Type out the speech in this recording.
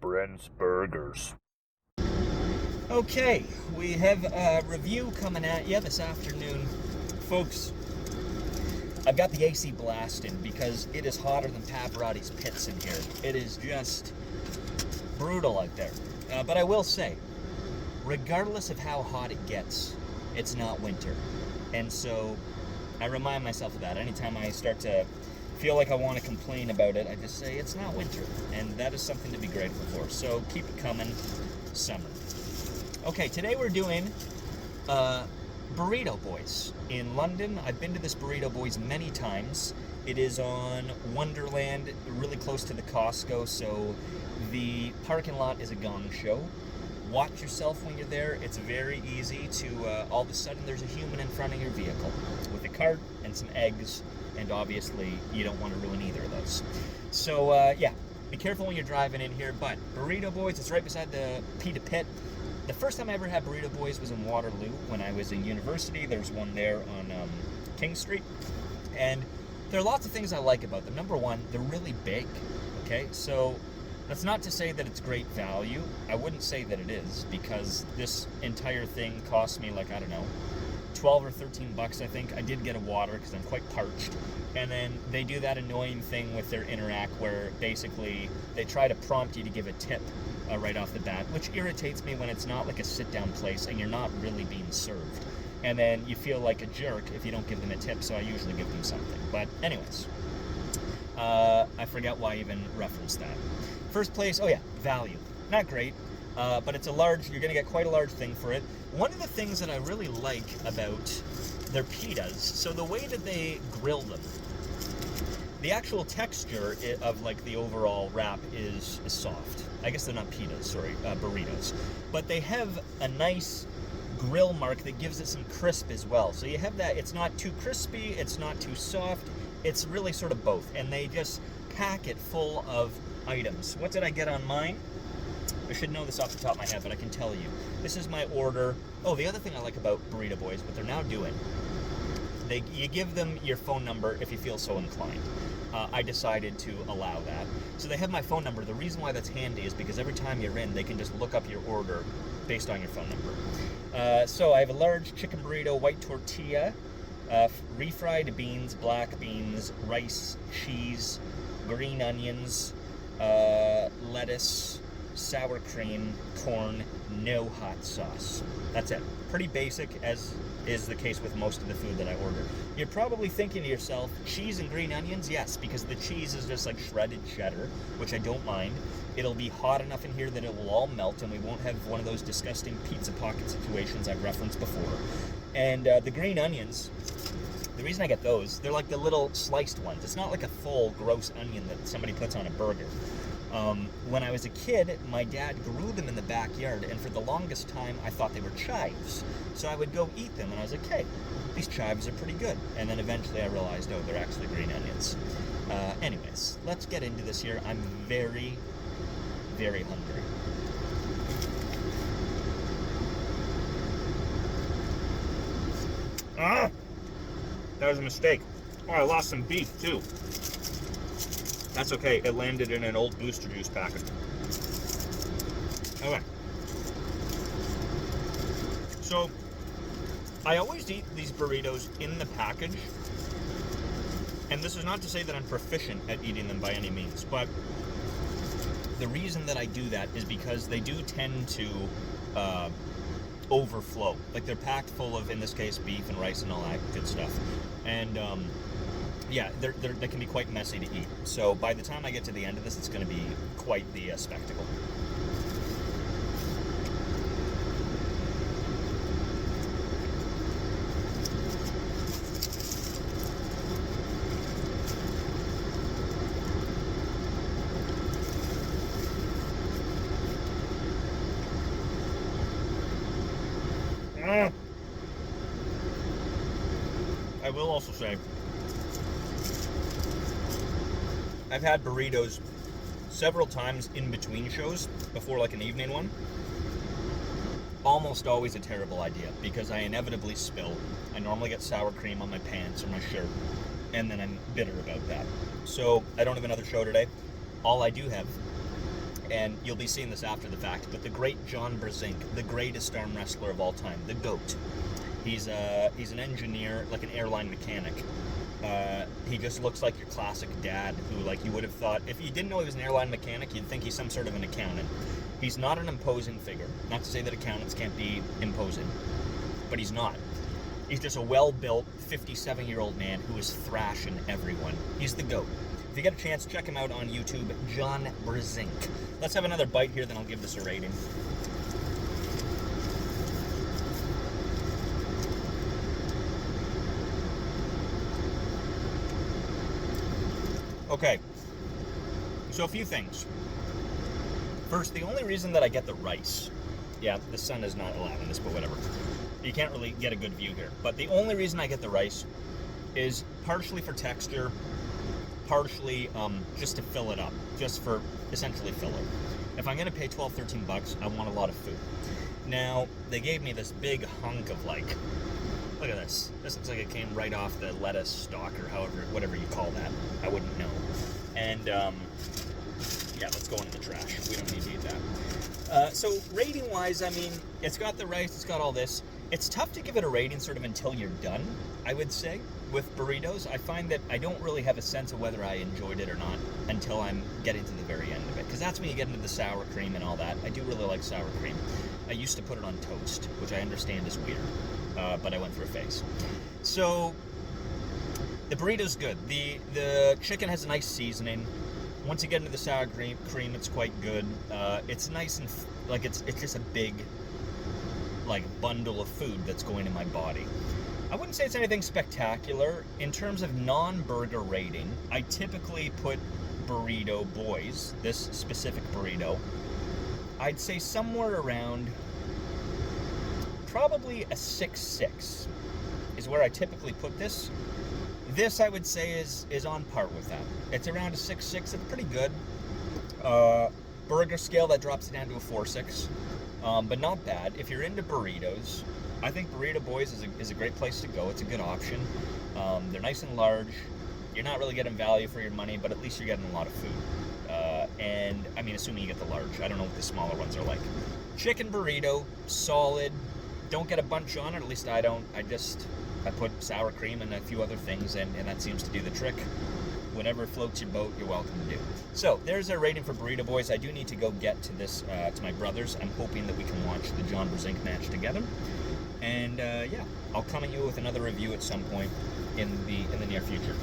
Brent's Burgers. Okay, we have a review coming at you this afternoon. Folks, I've got the AC blasting because it is hotter than Pavarotti's pits in here. It is just brutal out there. But I will say, regardless of how hot it gets, it's not winter. And so I remind myself of that. Anytime I start to feel like I want to complain about it, I just say it's not winter. And that is something to be grateful for. So keep it coming, summer. Okay, today we're doing Burrito Boyz in London. I've been to this Burrito Boyz many times. It is on Wonderland, really close to the Costco, so the parking lot is a gong show. Watch yourself when you're there. It's very easy to, all of a sudden there's a human in front of your vehicle with a cart and some eggs, and obviously you don't want to ruin either of those. So yeah, be careful when you're driving in here, but Burrito Boyz, it's right beside the Pita Pit. The first time I ever had Burrito Boyz was in Waterloo when I was in university. There's one there on King Street, and there are lots of things I like about them. Number one, they're really big, okay? So that's not to say that it's great value. I wouldn't say that it is, because this entire thing cost me like, I don't know, 12 or 13 bucks, I think. I did get a water because I'm quite parched. And then they do that annoying thing with their Interac where basically they try to prompt you to give a tip right off the bat, which irritates me when it's not like a sit-down place and you're not really being served. And then you feel like a jerk if you don't give them a tip, so I usually give them something. But anyways, I forgot why I even referenced that. First place, oh yeah, value. Not great, but it's a large, you're gonna get quite a large thing for it. One of the things that I really like about their pitas, so the way that they grill them, the actual texture of like the overall wrap is soft. I guess they're not pitas, sorry, burritos. But they have a nice grill mark that gives it some crisp as well. So you have that, it's not too crispy, it's not too soft, it's really sort of both. And they just pack it full of items. What did I get on mine? I should know this off the top of my head, but I can tell you. This is my order. Oh, the other thing I like about Burrito Boyz, what they're now doing, you give them your phone number if you feel so inclined. I decided to allow that. So they have my phone number. The reason why that's handy is because every time you're in, they can just look up your order based on your phone number. So I have a large chicken burrito, white tortilla, refried beans, black beans, rice, cheese, green onions, lettuce, sour cream, corn, no hot sauce. That's it. Pretty basic, as is the case with most of the food that I order. You're probably thinking to yourself, cheese and green onions? Yes, because the cheese is just like shredded cheddar, which I don't mind. It'll be hot enough in here that it will all melt, and we won't have one of those disgusting pizza pocket situations I've referenced before. And the green onions, the reason I get those, they're like the little sliced ones. It's not like a full, gross onion that somebody puts on a burger. When I was a kid, my dad grew them in the backyard, and for the longest time, I thought they were chives. So I would go eat them, and I was like, hey, these chives are pretty good. And then eventually I realized, oh, they're actually green onions. Anyways, let's get into this here. I'm very, very hungry. Ah! That was a mistake. Oh, I lost some beef, too. That's okay, it landed in an old Booster Juice packet. Okay. So, I always eat these burritos in the package, and this is not to say that I'm proficient at eating them by any means, but the reason that I do that is because they do tend to overflow. Like, they're packed full of, in this case, beef and rice and all that good stuff. And, yeah, they can be quite messy to eat. So by the time I get to the end of this, it's going to be quite the spectacle. I will also say, I've had burritos several times in between shows, before like an evening one. Almost always a terrible idea, because I inevitably spill. I normally get sour cream on my pants or my shirt, and then I'm bitter about that. So I don't have another show today. All I do have and you'll be seeing this after the fact, but the great John Brzenk, the greatest arm wrestler of all time, the GOAT. He's an engineer, like an airline mechanic. He just looks like your classic dad who, like, you would have thought, if you didn't know he was an airline mechanic, you'd think he's some sort of an accountant. He's not an imposing figure. Not to say that accountants can't be imposing, but he's not. He's just a well-built, 57-year-old man who is thrashing everyone. He's the GOAT. If you get a chance, check him out on YouTube, John Brzenk. Let's have another bite here, then I'll give this a rating. Okay, so a few things. First, the only reason that I get the rice, yeah, the sun is not allowing this, but whatever. You can't really get a good view here. But the only reason I get the rice is partially for texture, partially just to fill it up, just for essentially filler. If I'm going to pay $12, $13, I want a lot of food. Now, they gave me this big hunk of, like, look at this. This looks like it came right off the lettuce stalk or whatever you call that. I wouldn't know. And, yeah, let's go in the trash. We don't need to eat that. So rating-wise, I mean, it's got the rice, it's got all this. It's tough to give it a rating sort of until you're done, I would say, with burritos. I find that I don't really have a sense of whether I enjoyed it or not until I'm getting to the very end of it. Because that's when you get into the sour cream and all that. I do really like sour cream. I used to put it on toast, which I understand is weird. But I went through a phase. So the burrito's good. The chicken has a nice seasoning. Once you get into the sour cream, it's quite good. It's nice and like it's just a big like bundle of food that's going in my body. I wouldn't say it's anything spectacular. In terms of non-burger rating, I typically put Burrito Boyz, this specific burrito, I'd say somewhere around probably a 6.6 is where I typically put this. This, I would say, is on par with that. It's around a 6.6. It's pretty good. Burger scale, that drops it down to a 4.6. But not bad. If you're into burritos, I think Burrito Boyz is a great place to go. It's a good option. They're nice and large. You're not really getting value for your money, but at least you're getting a lot of food. And, I mean, assuming you get the large. I don't know what the smaller ones are like. Chicken burrito, solid. Don't get a bunch on it, at least I don't. I put sour cream and a few other things, and that seems to do the trick. Whatever floats your boat, you're welcome to do. So, there's our rating for Burrito Boyz. I do need to go get to this, to my brothers. I'm hoping that we can watch the John Brzenk match together. And, yeah, I'll come at you with another review at some point in the near future.